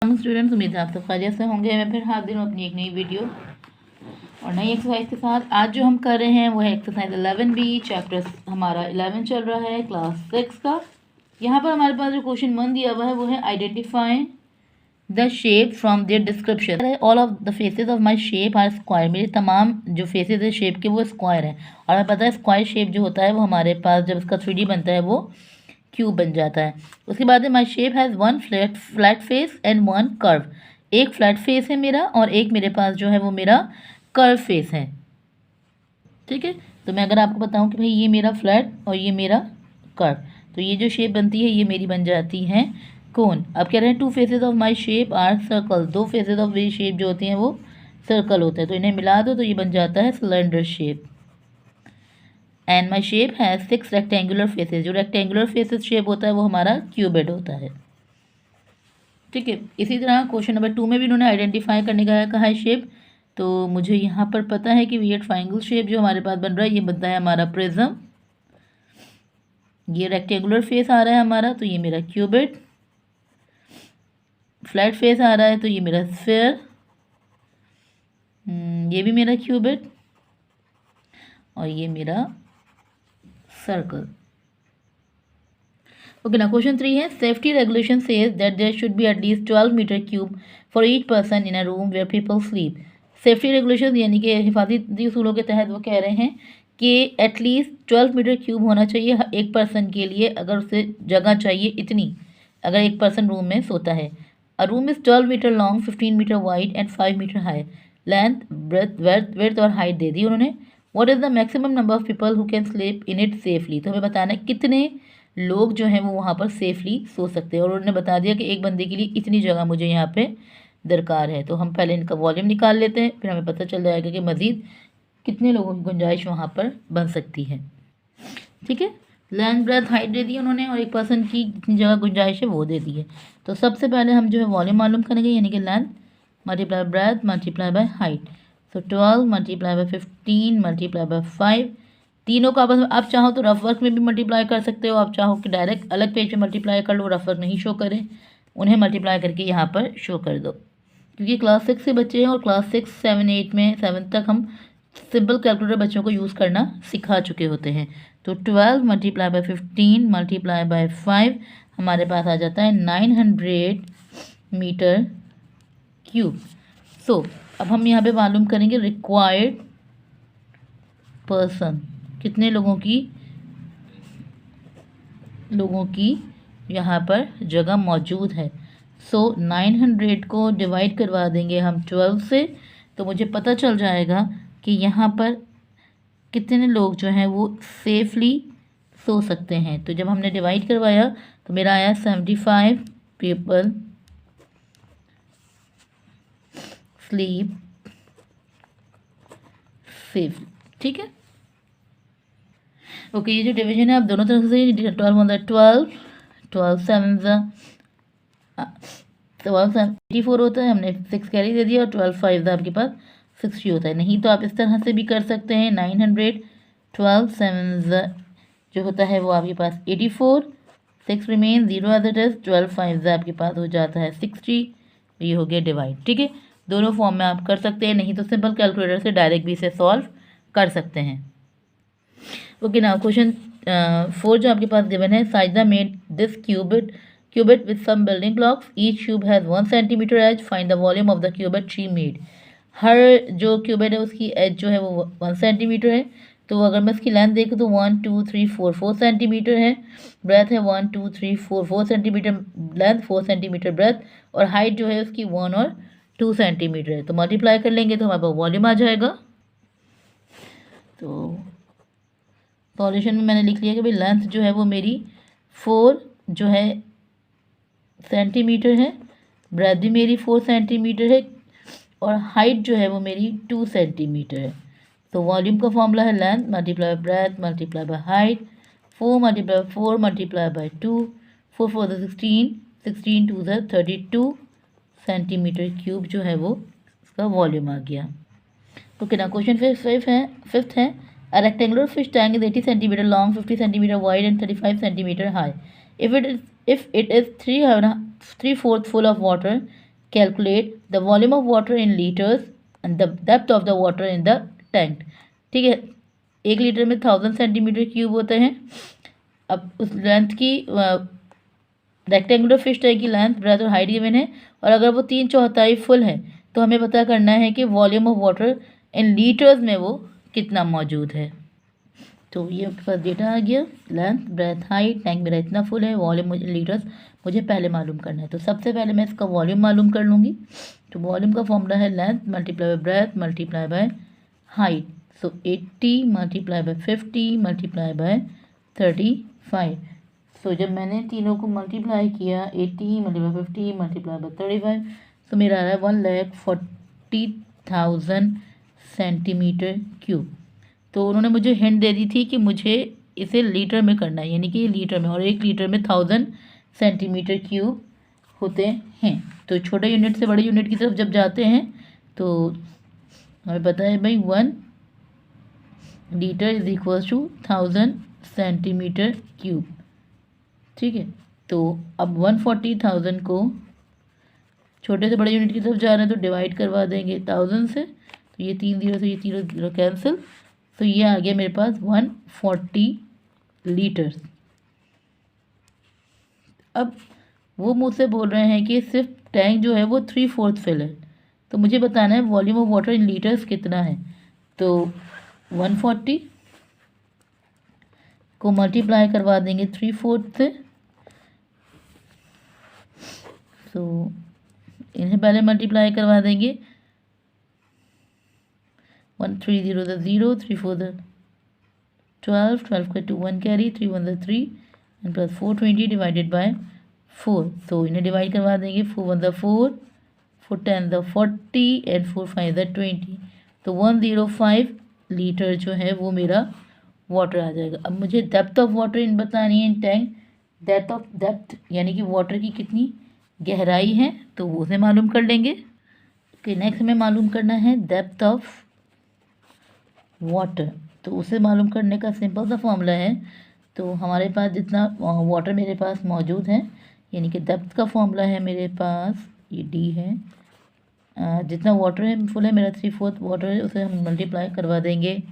Students, उम्मीद है आप सब खैरियत से होंगे। मैं फिर हाजिर हूँ अपनी एक नई वीडियो और नई एक्सरसाइज के साथ। आज जो हम कर रहे हैं वो है एक्सरसाइज 11B, चैप्टर हमारा 11 चल रहा है, क्लास 6 का। यहाँ पर हमारे पास जो क्वेश्चन 1 दिया हुआ है वो है identify the shape from their description. All of the faces of my shape are square. मेरे तमाम जो फेसेस है शेप के वो स्क्वायर हैं, और हमें पता है स्क्वायर शेप जो होता है वो हमारे पास जब इसका 3D बनता है वो क्यूब बन जाता है। उसके बाद my shape has one flat face and one curve. एक फ्लैट फेस है मेरा और एक मेरे पास जो है वो मेरा कर्व फेस है। ठीक है, तो मैं अगर आपको बताऊं कि भाई ये मेरा फ्लैट और ये मेरा कर्व, तो ये जो शेप बनती है ये मेरी बन जाती है कोन। अब कह रहे हैं two faces of my shape are circle. दो फेसेस ऑफ मेरी शेप जो होती हैं वो सर्कल होते हैं, तो इन्हें मिला दो तो ये बन जाता है cylinder shape. And my shape has 6 rectangular faces. जो रेक्टेंगुलर फेसेस शेप होता है वो हमारा क्यूबिड होता है। ठीक है, इसी तरह क्वेश्चन नंबर 2 में भी उन्होंने आइडेंटिफाई करने का कहा है शेप। तो मुझे यहाँ पर पता है कि ये ट्राइंगल शेप जो हमारे पास बन रहा है ये बनता है हमारा प्रिज्म। ये रेक्टेंगुलर फेस आ रहा है हमारा, तो ये मेरा क्यूबिड। फ्लैट फेस आ रहा है तो ये मेरा स्फीयर, ये भी मेरा क्यूबिड, और ये मेरा सर्कल। ओके ना, क्वेश्चन 3 है safety regulation says that there should be at least 12 metre cube for each person in a room where people sleep. Safety regulation यानी कि हिफाजती उसूलों के तहत वो कह रहे हैं कि एटलीस्ट 12 मीटर क्यूब होना चाहिए एक पर्सन के लिए, अगर उसे जगह चाहिए इतनी, अगर एक पर्सन रूम में सोता है। A room is 12 metre long, 15 metre wide and 5 metre high. Length, breadth, width और हाइट दे दी उन्होंने। What is the maximum number of people who can sleep in it safely. तो हमें बताना है कितने लोग जो हैं वो वहाँ पर सेफली सो सकते हैं, और उन्होंने बता दिया कि एक बंदे के लिए इतनी जगह मुझे यहाँ पे दरकार है। तो हम पहले इनका वॉल्यूम निकाल लेते हैं, फिर हमें पता चल जाएगा कि मज़ीद कितने लोगों की गुंजाइश वहाँ पर बन सकती है। ठीक है, लेंथ, ब्रेथ, हाइट दे दी उन्होंने, और एक पर्सन की जितनी जगह गुंजाइश है वो दे दी है। तो सबसे पहले हम जो है वॉल्यूम मालूम करेंगे, यानी कि length multiply breath multiply by height. तो 12 मल्टीप्लाई बाय 15 मल्टीप्लाई बाय 5, तीनों का आपस में आप चाहो तो रफ वर्क में भी मल्टीप्लाई कर सकते हो, आप चाहो कि डायरेक्ट अलग पेज पे मल्टीप्लाई कर लो, रफ वर्क नहीं शो करें, उन्हें मल्टीप्लाई करके यहाँ पर शो कर दो। क्योंकि क्लास 6 से बच्चे हैं और क्लास 6, 7, 8 में 7 तक हम सिंपल कैलकुलेटर बच्चों को यूज़ करना सिखा चुके होते हैं। तो 12 मल्टीप्लाई बाय 15 मल्टीप्लाई बाय 5 हमारे पास आ जाता है 900 मीटर क्यूब। सो अब हम यहाँ पे मालूम करेंगे रिक्वायर्ड पर्सन, कितने लोगों की यहाँ पर जगह मौजूद है। सो 900 को डिवाइड करवा देंगे हम 12 से, तो मुझे पता चल जाएगा कि यहाँ पर कितने लोग जो हैं वो सेफली सो सकते हैं। तो जब हमने डिवाइड करवाया तो मेरा आया 75 पीपल स्लीप सेफ। ठीक है, ओके, ये जो डिवीजन है आप दोनों तरफ से 12 होता है 12, 12 7 84 होता है, हमने 6 कैरी दे दिया, और 12 5 आपके पास 60 होता है। नहीं तो आप इस तरह से भी कर सकते हैं 900, 12 7 जो होता है वो आपके पास 84, 6 रिमेन 0 एज इट इज़, 12 5 आपके पास हो जाता है 60। ये हो गया डिवाइड। ठीक है, दोनों फॉर्म में आप कर सकते हैं, नहीं तो सिंपल कैलकुलेटर से डायरेक्ट भी इसे सॉल्व कर सकते हैं। ओके ना, क्वेश्चन 4 जो आपके पास गिवन है, साइजा made this cuboid with some building blocks, each cube has 1 centimetre edge, find the volume of the cuboid she made. हर जो क्यूबिट है उसकी एज जो है वो 1 सेंटीमीटर है। तो अगर मैं इसकी लेंथ देखूँ तो 1 2 3 4 4 सेंटीमीटर है, ब्रेथ है 1 2 3 4 4 सेंटीमीटर लेंथ, 4 सेंटीमीटर ब्रेथ, और हाइट जो है उसकी 1 और 2 सेंटीमीटर है। तो मल्टीप्लाई कर लेंगे तो हमारे पास वॉल्यूम आ जाएगा। तो सॉल्यूशन में मैंने लिख लिया कि भाई लेंथ जो है वो मेरी 4 जो है सेंटीमीटर है, ब्रेथ भी मेरी 4 सेंटीमीटर है, और हाइट जो है वो मेरी 2 सेंटीमीटर है। तो वॉल्यूम का फॉर्मूला है length multiply by breath multiply by height, 4 multiply 4 multiply by 2, 4 4 16, 16 2 32 centimetre cube जो है वो इसका वॉल्यूम आ गया। ओके ना, क्वेश्चन 5 है A rectangular fish tank is 80 centimeter long, 50 centimeter wide, and 35 centimeter high. If it is 3/4 full of water, calculate the volume of water in litres and the depth of the water in the tank. ठीक है, 1 litre में 1000 centimetre cube होते हैं। अब उस length की rectangular fish tank की length, breadth और हाइट गिवन है, और अगर वो 3/4 फुल है तो हमें पता करना है कि volume of water in litres में वो कितना मौजूद है। तो ये आपके पास डेटा आ गया, लेंथ, ब्रेथ, हाइट, टैंक मेरा इतना फुल है, वॉल्यूम मुझे लीटर्स मुझे पहले मालूम करना है। तो सबसे पहले मैं इसका वॉल्यूम मालूम कर लूँगी। तो वॉल्यूम का फॉर्मूला है length multiply by breath multiply by height. So 80 multiply by 50 multiply by 35। सो जब मैंने तीनों को मल्टीप्लाई किया 80 मल्टीप्लाई 50 मल्टीप्लाई बाय 35, तो मेरा आ रहा है 1,40,000 सेंटीमीटर क्यूब। तो उन्होंने मुझे हिंट दे दी थी कि मुझे इसे लीटर में करना है, यानी कि लीटर में, और 1 लीटर में 1000 सेंटीमीटर क्यूब होते हैं। तो छोटे यूनिट से बड़े यूनिट की तरफ जब जाते हैं तो हमें पता है भाई 1 litre is equal to 1000 centimetre cube. ठीक है, तो अब 140,000 को छोटे से बड़े यूनिट की तरफ जा रहे हैं तो डिवाइड करवा देंगे 1000 से, तो ये 3 0 से ये 3 0 कैंसिल, तो ये आ गया मेरे पास 140 लीटर्स। अब वो मुझसे बोल रहे हैं कि सिर्फ टैंक जो है वो 3/4 फिल है, तो मुझे बताना है volume of water in litres कितना है। तो 140 को मल्टीप्लाई करवा देंगे 3/4 से। तो इन्हें पहले मल्टीप्लाई करवा देंगे, 1 3 0 0, 3 4 12, 12 का 2 1 carry, 3 1 3 and plus 420 divided by 4। तो इन्हें डिवाइड करवा देंगे, 4 1 4, 4 10 40 एंड 4 5 20। तो 105 लीटर जो है वो मेरा वाटर आ जाएगा। अब मुझे डेप्थ ऑफ वाटर इन बतानी है इन टैंक, डेप्थ यानी कि वाटर की कितनी गहराई है, तो वो से मालूम कर लेंगे। कि नेक्स्ट हमें मालूम करना है डेप्थ ऑफ वाटर, तो उसे मालूम करने का सिंपल सा फॉर्मूला है। तो हमारे पास जितना वाटर मेरे पास मौजूद है, यानी कि डेप्थ का फॉर्मूला है मेरे पास, ये डी है, जितना वाटर है फुल है मेरा 3/4 वाटर है, उसे हम मल्टीप्लाई करवा देंगे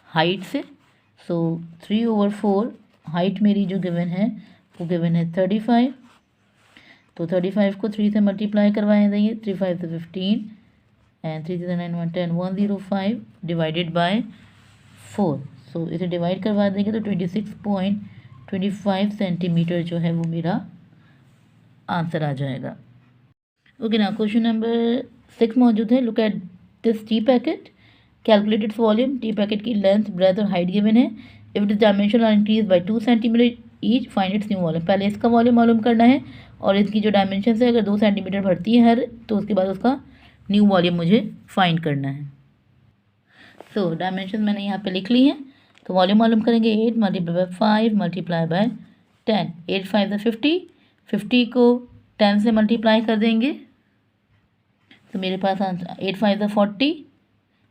हाइट से। सो 3/4 हाइट मेरी जो गिवन है वो गिवन है 35। तो 35 को 3 से मल्टीप्लाई करवाए देंगे, 3 5 से 15 एंड 3 से 9 1 10, 105 डिवाइडेड बाय 4। सो इसे डिवाइड करवा देंगे तो 26.25 सेंटीमीटर जो है वो मेरा आंसर आ जाएगा। ओके ना, क्वेश्चन नंबर 6 मौजूद है। Look at this tea packet, calculate its volume. Tea packet की लेंथ, ब्रेथ और हाइट गिवन है। If it is dimension are increase by 2 centimetre each, find its new volume. पहले इसका volume मालूम करना है और इसकी जो डायमेंशन है, अगर 2 सेंटीमीटर बढ़ती है हर, तो उसके बाद उसका न्यू वॉल्यूम मुझे फाइंड करना है। सो डायमेंशन मैंने यहाँ पे लिख ली है, तो वॉल्यूम मालूम करेंगे 8 मल्टीप्लाई बाय 5 मल्टीप्लाई बाय 10। 8 5 से 50, 50 को 10 से मल्टीप्लाई कर देंगे, तो मेरे पास 8 5 से 40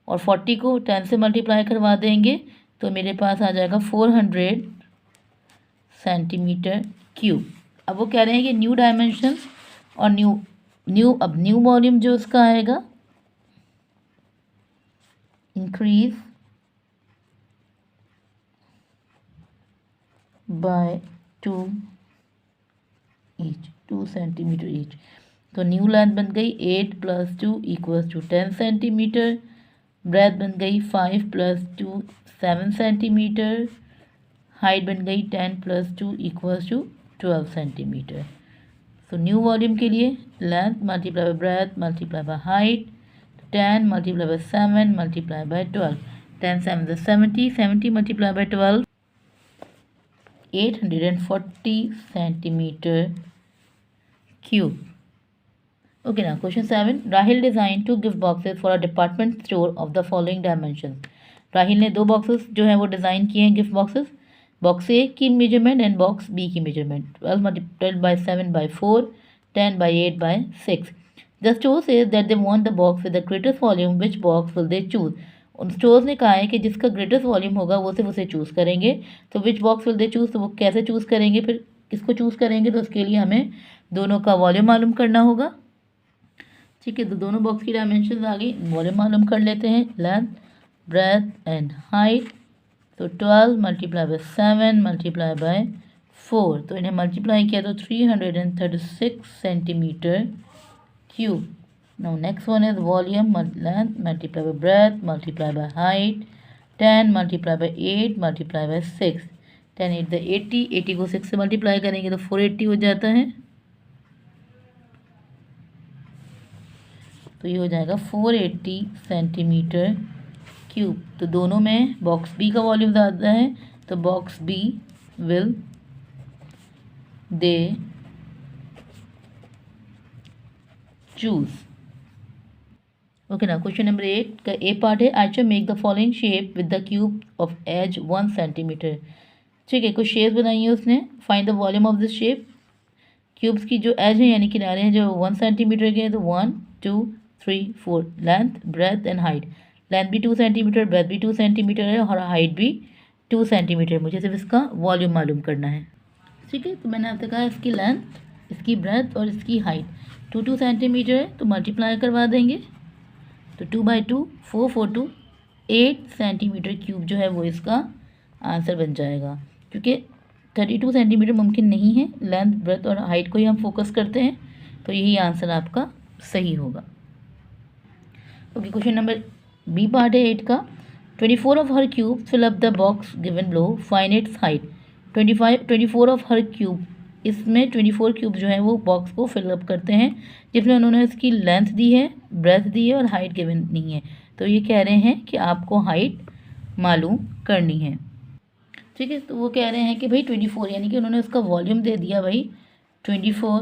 और 40 को 10 से मल्टीप्लाई करवा देंगे, तो मेरे पास आ जाएगा 400 सेंटीमीटर क्यूब। अब वो कह रहे हैं कि न्यू डायमेंशन और अब न्यू वॉल्यूम जो उसका आएगा, इंक्रीज बाय 2 सेंटीमीटर ईच। तो न्यू लेंथ बन गई 8 + 2 = 10 सेंटीमीटर, ब्रेथ बन गई 5 + 2 7 सेंटीमीटर, हाइट बन गई 10 + 2 = 12 सेंटीमीटर। तो न्यू वॉल्यूम के लिए length multiply by breath multiply by height, 10 multiply by 7 multiply by 12, 10 7 is 70, 70 multiply by 12, 840 centimetre cube. Okay, now question 7. Rahil designed 2 gift boxes for a department store of the following dimensions. Rahil ने 2 boxes जो हैं वो design किए हैं, gift boxes, box ए की measurement and box B की measurement. 12 multiplied by 7 by 4, 10 by 8 by 6. The store says that they want the box with the greatest volume. Which box will they choose? उन stores ने कहा है कि जिसका greatest volume होगा वो सिर्फ उसे चूज़ करेंगे। तो which box will they choose, तो वो कैसे चूज़ करेंगे, फिर किसको चूज़ करेंगे, तो उसके लिए हमें दोनों का वॉल्यूम मालूम करना होगा। ठीक है, तो दोनों बॉक्स की डायमेंशन आ गई, वॉल्यूम मालूम कर लेते हैं, लेंथ ब्रेथ एंड हाइट। तो 12 मल्टीप्लाई बाय 7 मल्टीप्लाई बाय 4, तो इन्हें मल्टीप्लाई किया तो 336 centimetre cube. Now next one is volume, length multiply by breath multiply by height, 10 multiply by 8 multiply by 6, 10 8 the 80, 80 को 6 से मल्टीप्लाई करेंगे तो 480 हो जाता है। तो ये हो जाएगा 480 सेंटीमीटर क्यूब। तो दोनों में बॉक्स बी का वॉल्यूम ज़्यादा है, तो box B will they choose. Okay ना, क्वेश्चन नंबर 8 का ए पार्ट है, Aisha make the following shape with the cube of edge 1 centimetre. ठीक है, कुछ शेप बनाई है उसने, find the volume of this shape. Cubes की जो एज है यानी किनारे हैं जो 1 सेंटीमीटर के हैं, तो 1 2 3 4, length breadth and height, length भी 2 सेंटीमीटर, ब्रेथ भी 2 सेंटीमीटर है और हाइट भी 2 सेंटीमीटर। मुझे सिर्फ इसका वॉल्यूम मालूम करना है। ठीक है, तो मैंने आपसे कहा इसकी लेंथ, इसकी ब्रेथ और इसकी हाइट 2 सेंटीमीटर है, तो मल्टीप्लाई करवा देंगे। तो 2 बाई 2 4 4 2 8 सेंटीमीटर क्यूब जो है वो इसका आंसर बन जाएगा। क्योंकि 32 सेंटीमीटर मुमकिन नहीं है, लेंथ ब्रेथ और हाइट को ही हम फोकस करते हैं, तो यही आंसर आपका सही होगा। Okay, question number B part है 8 का, 24 of her cube fill up the box given लो, find its height. 24 of her cube, इसमें 24 क्यूब जो है वो बॉक्स को फिलअप करते हैं, जिसमें उन्होंने इसकी लेंथ दी है, ब्रेथ दी है और हाइट गिवन नहीं है। तो ये कह रहे हैं कि आपको हाइट मालूम करनी है। ठीक है, तो वो कह रहे हैं कि भाई 24 यानी कि उन्होंने उसका वॉल्यूम दे दिया भाई 24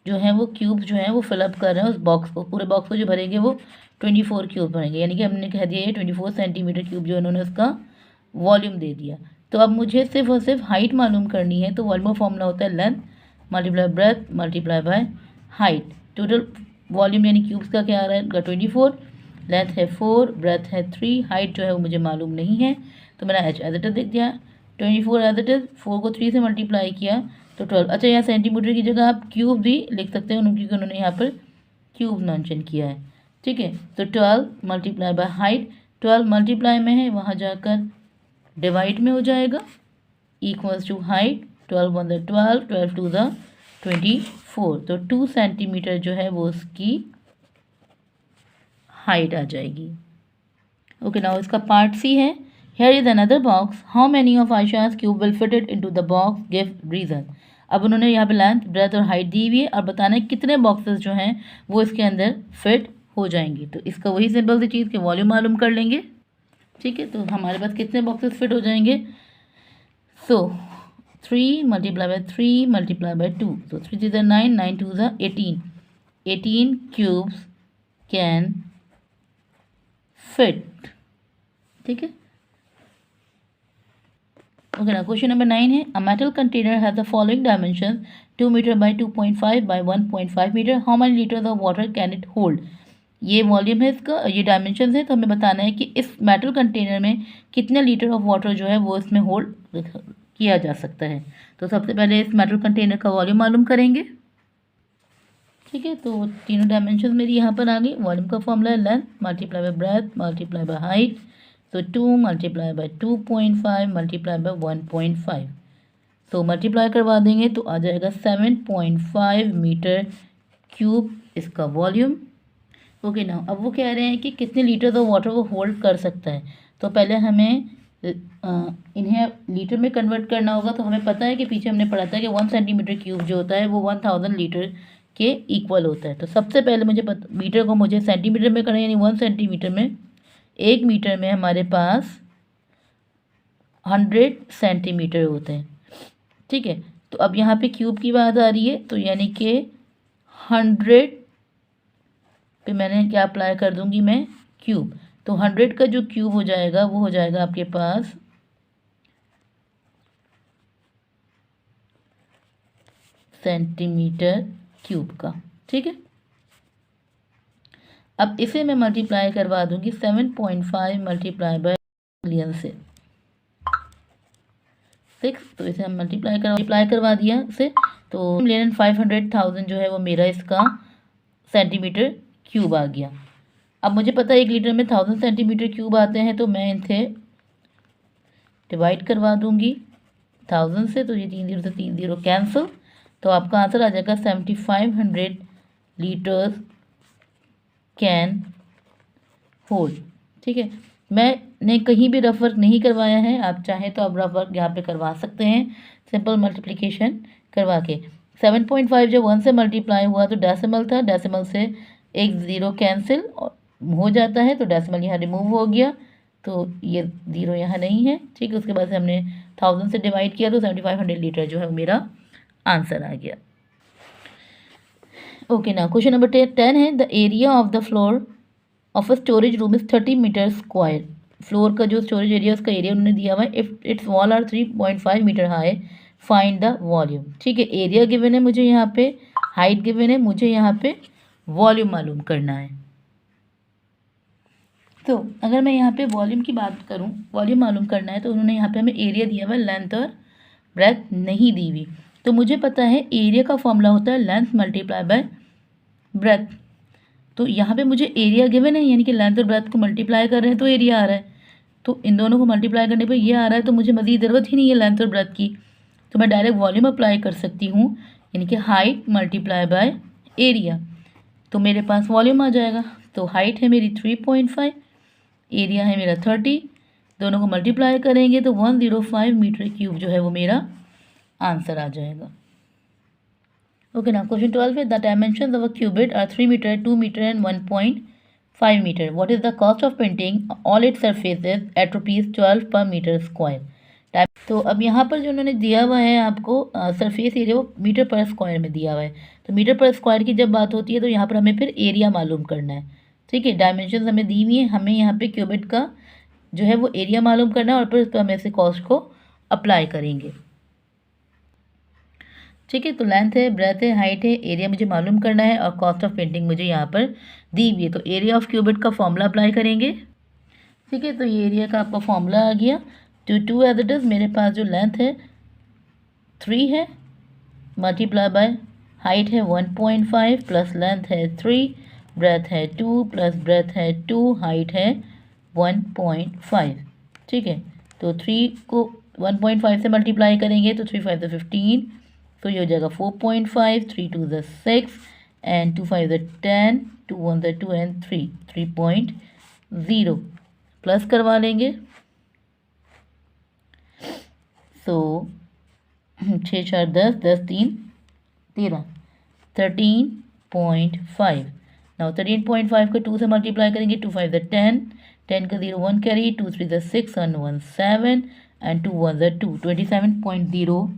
जो है वो क्यूब जो है वो फिलअप कर रहे हैं उस बॉक्स को, पूरे बॉक्स को जो भरेंगे वो 24 क्यूब भरेंगे, यानी कि हमने कह दिया है 24 सेंटीमीटर क्यूब जो उन्होंने उसका वॉल्यूम दे दिया। तो अब मुझे सिर्फ और सिर्फ हाइट मालूम करनी है, तो वॉल्यूम का फॉर्मूला होता है length multiply breath multiply by height. Total volume यानी क्यूब्स का क्या आ रहा है, 24, लेंथ है 4, ब्रेथ है 3, हाइट जो है वो मुझे मालूम नहीं है, तो मैंने एच एज इट इज लिख दिया। 24 एज इट इज, 4 को 3 से मल्टीप्लाई किया तो 12। अच्छा, यहाँ सेंटीमीटर की जगह आप क्यूब भी लिख सकते हैं क्योंकि उन्होंने यहाँ पर क्यूब मेंशन किया है। ठीक है, तो 12 मल्टीप्लाई बाय हाइट, 12 मल्टीप्लाई में है, वहाँ जाकर डिवाइड में हो जाएगा, equals to height, 12 1 the 12, 12 2 the 24, तो 2 सेंटीमीटर जो है वो उसकी हाइट आ जाएगी। ओके, नाउ इसका पार्ट सी है, here is another box, how many of Aisha's cube will fit it into the box, give reason. अब उन्होंने यहाँ पे लेंथ ब्रेथ और हाइट दी हुई है और बताना है कितने बॉक्सेस जो हैं वो इसके अंदर फिट हो जाएंगी। तो इसका वही सिंपल सी चीज़ के वॉल्यूम मालूम कर लेंगे। ठीक है, तो हमारे पास कितने बॉक्सेस फिट हो जाएंगे, सो 3 मल्टीप्लाई बाय 3 मल्टीप्लाई बाय 2, तो 3 3 9, 9 2 18, 18 क्यूब्स कैन फिट। ठीक है, ओके ना, क्वेश्चन नंबर 9 है, a metal container has the following dimension 2 metre by 2.5 by 1.5 metre, how many litres of water can it hold. ये volume है इसका, ये डायमेंशन है, तो हमें बताना है कि इस मेटल कंटेनर में कितने लीटर ऑफ वाटर जो है वो इसमें होल्ड किया जा सकता है। तो सबसे पहले इस मेटल कंटेनर का वॉल्यूम मालूम करेंगे। ठीक है, तो तीनों डायमेंशन मेरी यहाँ पर आ गई। वॉल्यूम का फॉर्मूला है length multiply by breath multiply by height, तो 2 मल्टीप्लाई बाय 2.5 मल्टीप्लाई बाय 1.5, तो मल्टीप्लाई करवा देंगे तो आ जाएगा 7.5 मीटर क्यूब इसका वॉल्यूम। ओके ना, अब वो कह रहे हैं कि कितने लीटर ऑफ वाटर वो होल्ड कर सकता है। तो पहले हमें इन्हें लीटर में कन्वर्ट करना होगा। तो हमें पता है कि पीछे हमने पढ़ा था कि 1 सेंटीमीटर क्यूब जो होता है वो 1000 लीटर के इक्वल होता है। तो सबसे पहले मुझे मीटर को मुझे सेंटीमीटर में करना है, यानी 1 सेंटीमीटर में, 1 मीटर में हमारे पास 100 सेंटीमीटर होते हैं। ठीक है, तो अब यहाँ पे क्यूब की बात आ रही है, तो यानी कि 100 पे मैंने क्या अप्लाई कर दूंगी मैं, क्यूब। तो 100 का जो क्यूब हो जाएगा वो हो जाएगा आपके पास सेंटीमीटर क्यूब का। ठीक है, अब इसे मैं मल्टीप्लाई करवा दूंगी 7.5 मल्टीप्लाई बाय मिलियन से। 6, तो इसे हम मल्टीप्लाई करवा दिया इसे, तो 500,000 जो है वो मेरा इसका सेंटीमीटर क्यूब आ गया। अब मुझे पता है 1 लीटर में 1000 सेंटीमीटर क्यूब आते हैं, तो मैं इसे डिवाइड करवा दूंगी 1000 से, तो ये 3 0 से 3 0 कैंसिल, तो आपका आंसर आ जाएगा 7500 लीटर्स कैन होल्ड। ठीक है, मैंने कहीं भी रफ वर्क नहीं करवाया है, आप चाहें तो आप रफ वर्क यहाँ पे करवा सकते हैं सिंपल मल्टीप्लिकेशन करवा के। 7.5 जब 1 से मल्टीप्लाई हुआ तो डेसिमल था, डेसिमल से एक ज़ीरो कैंसिल हो जाता है, तो डेसिमल यहाँ रिमूव हो गया, तो ये ज़ीरो यहाँ नहीं है। ठीक है, उसके बाद से हमने 1000 से डिवाइड किया तो 7500 लीटर जो है वो मेरा आंसर आ गया। ओके ना, क्वेश्चन नंबर 10 है, the area of the floor of a storage room is 30 metre square. Floor का जो स्टोरेज एरिया उसका एरिया उन्होंने दिया हुआ है, if its wall are 3.5 metre high, find the volume. ठीक है, एरिया गिवन है मुझे यहाँ पे, हाइट गिवन है, मुझे यहाँ पे वॉल्यूम मालूम करना है। तो अगर मैं यहाँ पे वॉल्यूम की बात करूँ, वॉल्यूम मालूम करना है, तो उन्होंने यहाँ पे हमें एरिया दिया हुआ है, लेंथ और ब्रेथ नहीं दी हुई। तो मुझे पता है एरिया का फॉर्मूला होता है लेंथ मल्टीप्लाई बाय ब्रेथ। तो यहाँ पे मुझे एरिया गिवन है, यानी कि लेंथ और ब्रेथ को मल्टीप्लाई कर रहे हैं तो एरिया आ रहा है, तो इन दोनों को मल्टीप्लाई करने पर ये आ रहा है, तो मुझे मज़ीद ज़रूरत ही नहीं है लेंथ और ब्रेथ की, तो मैं डायरेक्ट वॉल्यूम अप्लाई कर सकती हूँ, यानी कि हाइट मल्टीप्लाई बाय एरिया, तो मेरे पास वॉल्यूम आ जाएगा। तो हाइट है मेरी 3.5, एरिया है मेरा 30, दोनों को मल्टीप्लाई करेंगे तो 105 मीटर क्यूब जो है वो मेरा आंसर आ जाएगा। ओके ना, क्वेश्चन 12 है, the dimensions of a cuboid are 3 metre, 2 metre and 1.5 metre. What is the cost of painting all its surfaces at ₹12 per metre square. तो अब यहाँ पर जो उन्होंने दिया हुआ है आपको सरफेस एरिया, वो मीटर पर स्क्वायर में दिया हुआ है, तो मीटर पर स्क्वायर की जब बात होती है तो यहाँ पर हमें फिर एरिया मालूम करना है। ठीक है, डायमेंशन हमें दी हुई है, हमें यहाँ पे क्यूबिट का जो है वो एरिया मालूम करना है और फिर उस पर हम ऐसे कॉस्ट को अप्लाई करेंगे। ठीक है, तो लेंथ है, ब्रेथ है, हाइट है, एरिया मुझे मालूम करना है और कॉस्ट ऑफ पेंटिंग मुझे यहाँ पर दी हुई है, तो एरिया ऑफ क्यूबिट का फॉर्मूला अप्लाई करेंगे। ठीक है, तो ये एरिया का आपका फॉर्मूला आ गया, तो 2 एज इट इज़, मेरे पास जो लेंथ है 3 है, मल्टीप्लाई बाय हाइट है 1.5 प्लस लेंथ है 3, ब्रेथ है 2 प्लस ब्रेथ है 2, हाइट है 1.5। ठीक है, तो 3 को 1.5 से मल्टीप्लाई करेंगे तो 3 5 15, तो ये हो जाएगा 4.5, 3 2 ज़ 6 एंड 2 5 ज़ 10, 2 1 ज़ 2 एंड 3 3.0 प्लस करवा लेंगे, तो 6 4 10, 10 3 13, 13.5। नाउ 13.5 को 2 से मल्टीप्लाई करेंगे, 2 5 ज़ 10, 10 का 0 1 कैरी, 2 3 ज़ 6 and 1 7 एंड 2 1 ज़ 2, 27.0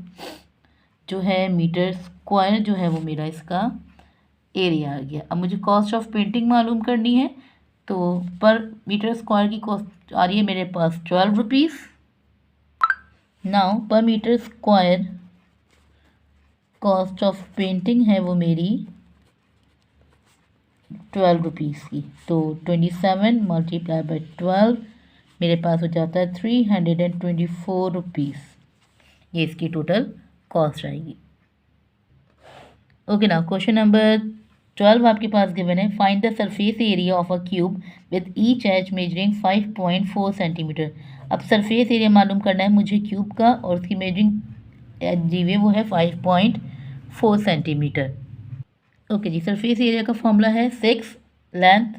जो है मीटर स्क्वायर जो है वो मेरा इसका एरिया आ गया। अब मुझे कॉस्ट ऑफ पेंटिंग मालूम करनी है, तो पर मीटर स्क्वायर की कॉस्ट आ रही है मेरे पास 12 rupees. Now per metre square cost of painting है वो मेरी 12 रुपीज़ की, तो 27 मल्टीप्लाई बाई 12 मेरे पास हो जाता है 324 रुपीज़, ये इसकी टोटल कॉस्ट आएगी। ओके ना, क्वेश्चन नंबर 12 आपके पास गिवन है, find the surface area of a cube with each edge measuring 5.4 centimetre. अब सरफेस एरिया मालूम करना है मुझे क्यूब का, और उसकी मेजरिंग दी हुई वो है 5.4 सेंटीमीटर। ओके जी, सरफेस एरिया का फॉर्मूला है 6 लेंथ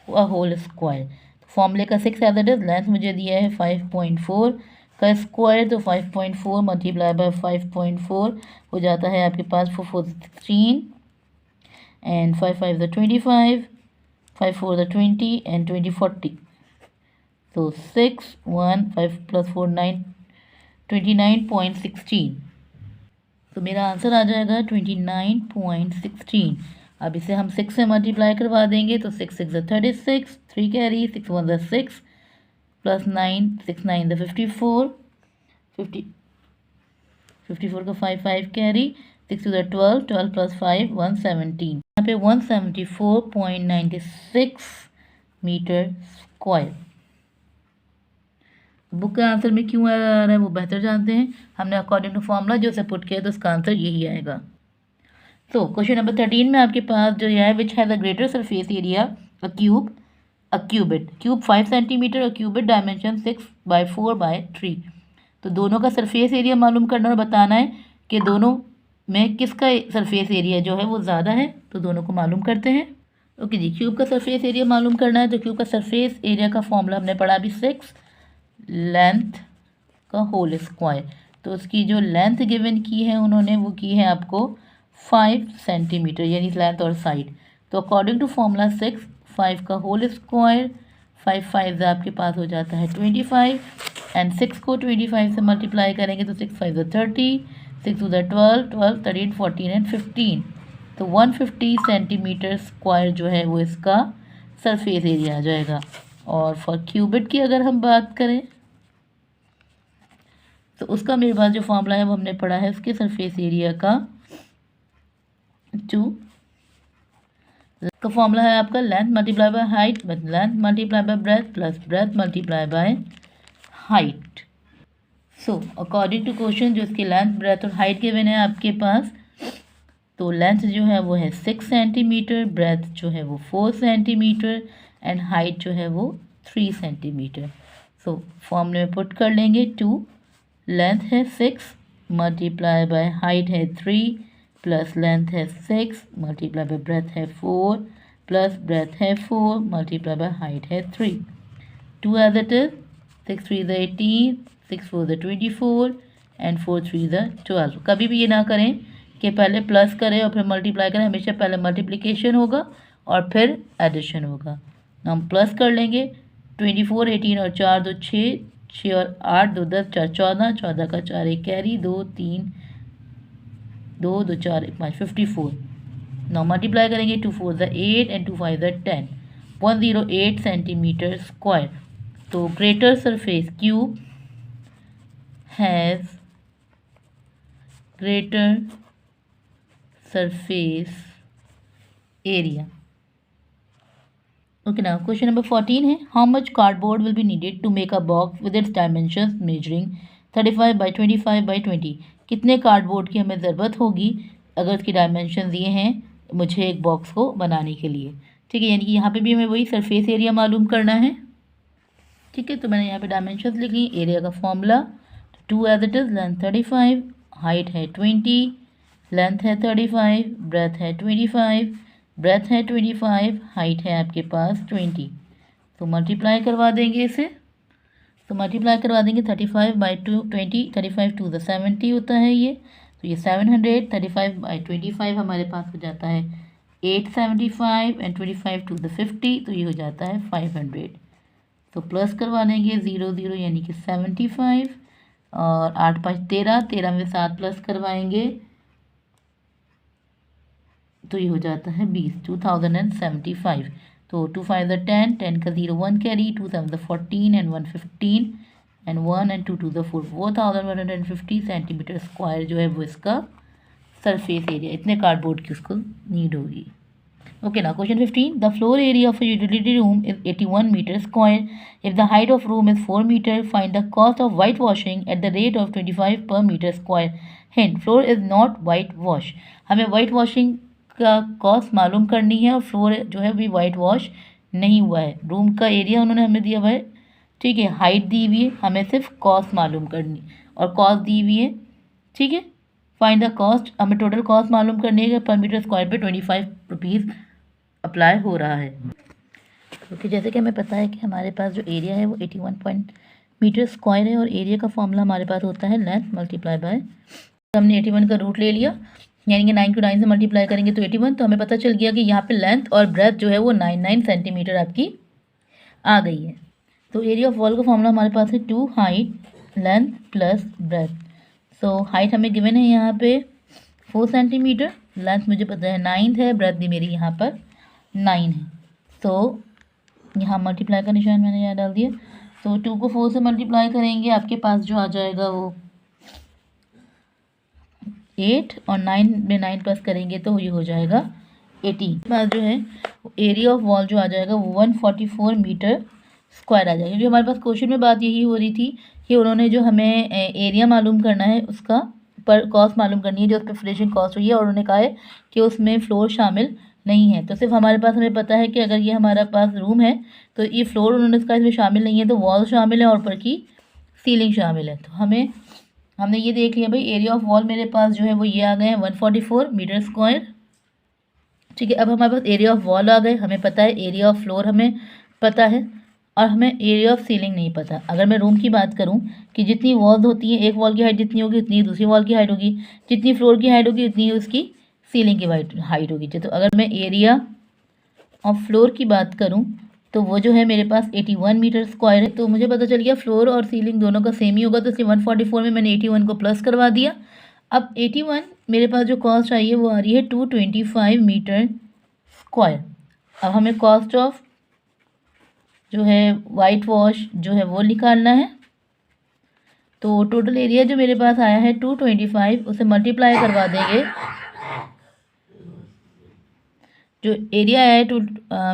अ होल स्क्वायर, फॉर्मूले का 6 एज इट इज, लेंथ मुझे दिया है 5.4 का स्क्वायर, तो 5.4 मल्टीप्लाई बाय 5.4 हो जाता है आपके पास 4 4 16 एंड 5 5 द 25, 5 4 द 20 एंड 20 40, तो 6 1 5 प्लस 4 9, 29.16, तो मेरा आंसर आ जाएगा 29.16। अब इसे हम 6 से मल्टीप्लाई करवा देंगे, तो 6 6 ज़ 36, 3 कैरी, 6 1 ज़ 6 प्लस 9 6 9 ज़ 54, 54 का 5 5 कैरी, 6 2 ज़ 12, 12 प्लस 5 117, यहाँ पे 174.96 मीटर स्क्वायर। बुक के आंसर में क्यों आ रहा है वो बेहतर जानते हैं। हमने अकॉर्डिंग टू फॉर्मूला जो उसे पुट किया तो उसका आंसर यही आएगा। तो क्वेश्चन नंबर 13 में आपके पास जो है which has a greater surface area a cuboid cube 5 centimetre और क्यूबिट डायमेंशन 6/4/3। तो दोनों का सरफेस एरिया मालूम करना और बताना है कि दोनों में किसका सरफेस एरिया जो है वो ज़्यादा है। तो दोनों को मालूम करते हैं। ओके जी, क्यूब का सरफेस एरिया मालूम करना है। तो क्यूब का सरफेस एरिया का फॉर्मूला हमने पढ़ा अभी 6 लेंथ का होल स्क्वायर। तो उसकी जो लेंथ गिवन की है उन्होंने वो की है आपको 5 सेंटीमीटर यानी लेंथ और साइड। तो अकॉर्डिंग टू फॉर्मूला 6 5 का होल स्क्वायर 5 5 आपके पास हो जाता है 25 एंड 6 को 25 से मल्टीप्लाई करेंगे तो 6 5 30 6 टू 12 12 13 14 एंड 15। तो 150 सेंटीमीटर स्क्वायर जो है वो इसका सरफेस एरिया आ जाएगा। और फॉर क्यूबिट की अगर हम बात करें तो उसका मेरे पास जो फॉर्मूला है वो हमने पढ़ा है उसके सरफेस एरिया का फॉर्मूला है आपका length multiply by height length multiply by breadth plus breadth multiply by height. So according to question जो इसकी लेंथ ब्रेथ और हाइट गिवन है आपके पास, तो लेंथ जो है वो है 6 सेंटीमीटर, ब्रेथ जो है वो 4 सेंटीमीटर एंड हाइट जो है वो 3 सेंटीमीटर। सो फॉर्मूले में पुट कर लेंगे 2 लेंथ है 6 मल्टीप्लाई बाय हाइट है 3 प्लस लेंथ है 6 मल्टीप्लाई बाय ब्रेथ है 4 प्लस ब्रेथ है 4 मल्टीप्लाई बाय हाइट है 3। 2 as it is 6 3 the 18 6 4 the 24 and 4 3 the 12। कभी भी ये ना करें कि पहले प्लस करें और फिर मल्टीप्लाई करें, हमेशा पहले मल्टीप्लिकेशन होगा और फिर एडिशन होगा। हम प्लस कर लेंगे 24 18 और 4 2 6 6 और 8 2 10 4 14 14 का 4 एक कैरी 2 3 2 2 4 1 5 54। नाउ मल्टीप्लाई करेंगे 2 4 the 8 and 2 5 the 10 108 centimetre square. तो greater surface cube has greater surface area. Okay ना, क्वेश्चन नंबर 14 है how much cardboard will be needed to make a box with its dimensions measuring 35 by 25 by 20। कितने cardboard की हमें ज़रूरत होगी अगर उसकी डायमेंशन दिए हैं मुझे एक बॉक्स को बनाने के लिए। ठीक है, यानी कि यहाँ पे भी हमें वही सरफेस एरिया मालूम करना है। ठीक है, तो मैंने यहाँ पे डायमेंशंस लिख ली। एरिया का formula 2 as it is, length 35, height है 20, लेंथ है 35, ब्रेथ है 25, ब्रेथ है 25, हाइट है आपके पास 20। तो मल्टीप्लाई करवा देंगे इसे। तो मल्टीप्लाई करवा देंगे 35 बाई 20 35 टू द 70 होता है ये। तो ये 700 35 बाई 25 हमारे पास हो जाता है 875 एंड 25 टू द 50 तो ये हो जाता है 500। तो प्लस करवा देंगे 0 0 यानी कि 75 और 8 5 13 13 में 7 प्लस करवाएंगे तो ये हो जाता है 20 2075। तो 2 5 द 10 10 का 0 1 carry 2 7 the 14 and 1 15 and 1 and 2 2 the 4 4150 centimetre square जो है वो इसका सरफेस एरिया, इतने कार्डबोर्ड की उसको नीड होगी। ओके ना, question 15 the floor area of a utility room is 81 meter square. If the height of room is 4 meter, find the cost of whitewashing at the rate of 25 per meter square. Hint, floor is not whitewash. हमें white washing का cost मालूम करनी है और floor जो है भी white wash नहीं हुआ है। रूम का एरिया उन्होंने हमें दिया हुआ है, ठीक है, हाइट दी हुई है, हमें सिर्फ कॉस्ट मालूम करनी और कॉस्ट दी हुई है। ठीक है, फाइंड द कॉस्ट, हमें टोटल कॉस्ट मालूम करनी है कि पर मीटर स्क्वायर पे 25 रुपीज़ अप्लाई हो रहा है। क्योंकि जैसे कि हमें पता है कि हमारे पास जो एरिया है वो 81 मीटर स्क्वायर है और एरिया का फॉर्मूला हमारे पास होता है लेंथ मल्टीप्लाई बाय, हमने 81 का रूट ले लिया यानी कि 9 को 9 से मल्टीप्लाई करेंगे तो 81। तो हमें पता चल गया कि यहाँ पे लेंथ और ब्रेथ जो है वो 99 सेंटीमीटर आपकी आ गई है। तो एरिया ऑफ वॉल का फॉर्मूला हमारे पास है 2 height length plus breadth. So height हमें गिवन है यहाँ पे 4 सेंटीमीटर, लेंथ मुझे पता है 9 है, ब्रेथ भी मेरी यहाँ पर 9 है। तो यहाँ मल्टीप्लाई का निशान मैंने यहाँ डाल दिया। तो 2 को 4 से मल्टीप्लाई करेंगे आपके पास जो आ जाएगा वो 8 और 9 में 9 प्लस करेंगे तो ये हो जाएगा 18। बाद जो है एरिया ऑफ वॉल जो आ जाएगा वो 144 मीटर स्क्वायर आ जाएगा। जो हमारे पास क्वेश्चन में बात यही हो रही थी कि उन्होंने जो हमें एरिया मालूम करना है उसका पर कॉस्ट मालूम करनी है जो उस पर फिनिशिंग कॉस्ट हुई है, और उन्होंने कहा है कि उसमें फ्लोर शामिल नहीं है। तो सिर्फ हमारे पास हमें पता है कि अगर ये हमारा पास रूम है तो ये फ्लोर उन्होंने इसका इसमें शामिल नहीं है, तो वॉल शामिल है और ऊपर की सीलिंग शामिल है। तो हमने ये देख लिया भाई, एरिया ऑफ वॉल मेरे पास जो है वो ये आ गए हैं 144 मीटर स्क्वायर। ठीक है, अब हमारे पास एरिया ऑफ वॉल आ गए, हमें पता है एरिया ऑफ फ्लोर हमें पता है और हमें एरिया ऑफ सीलिंग नहीं पता। अगर मैं रूम की बात करूं कि जितनी वॉल्स होती हैं, एक वॉल की हाइट जितनी होगी उतनी दूसरी वॉल की हाइट होगी, जितनी फ्लोर की हाइट होगी उतनी उसकी सीलिंग की हाइट होगी। तो अगर मैं एरिया ऑफ फ्लोर की बात करूं तो वो जो है मेरे पास 81 मीटर स्क्वायर है। तो मुझे पता चल गया फ्लोर और सीलिंग दोनों का सेम ही होगा, तो इसलिए 144 में मैंने 81 को प्लस करवा दिया। अब 81 मेरे पास जो कॉस्ट आई है वो आ रही है 225 मीटर स्क्वायर। अब हमें कॉस्ट ऑफ जो है वाइट वॉश जो है वो निकालना है। तो टोटल एरिया जो मेरे पास आया है 225, उसे मल्टीप्लाई करवा देंगे। जो एरिया आया है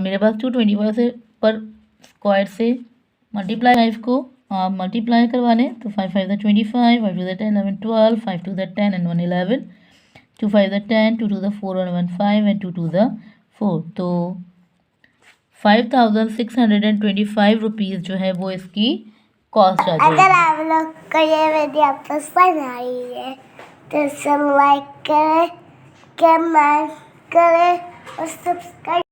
मेरे पास 225 से पर स्क्वायर से मल्टीप्लाई 5 को मल्टीप्लाई करवा लें तो 5 5 = 25, 5 2 = 10, 11 12, 5 2 = 10 and 1 11, 2 5 = 10, 2 2 = 4 and 1 5 and 2 2 = 4। तो 5625 रुपीज़ जो है वो इसकी कॉस्ट आ जाएगी। अगर आप लोग को ये वीडियो पसंद आई है तो सब लाइक करें, कमेंट करें और सब्सक्राइब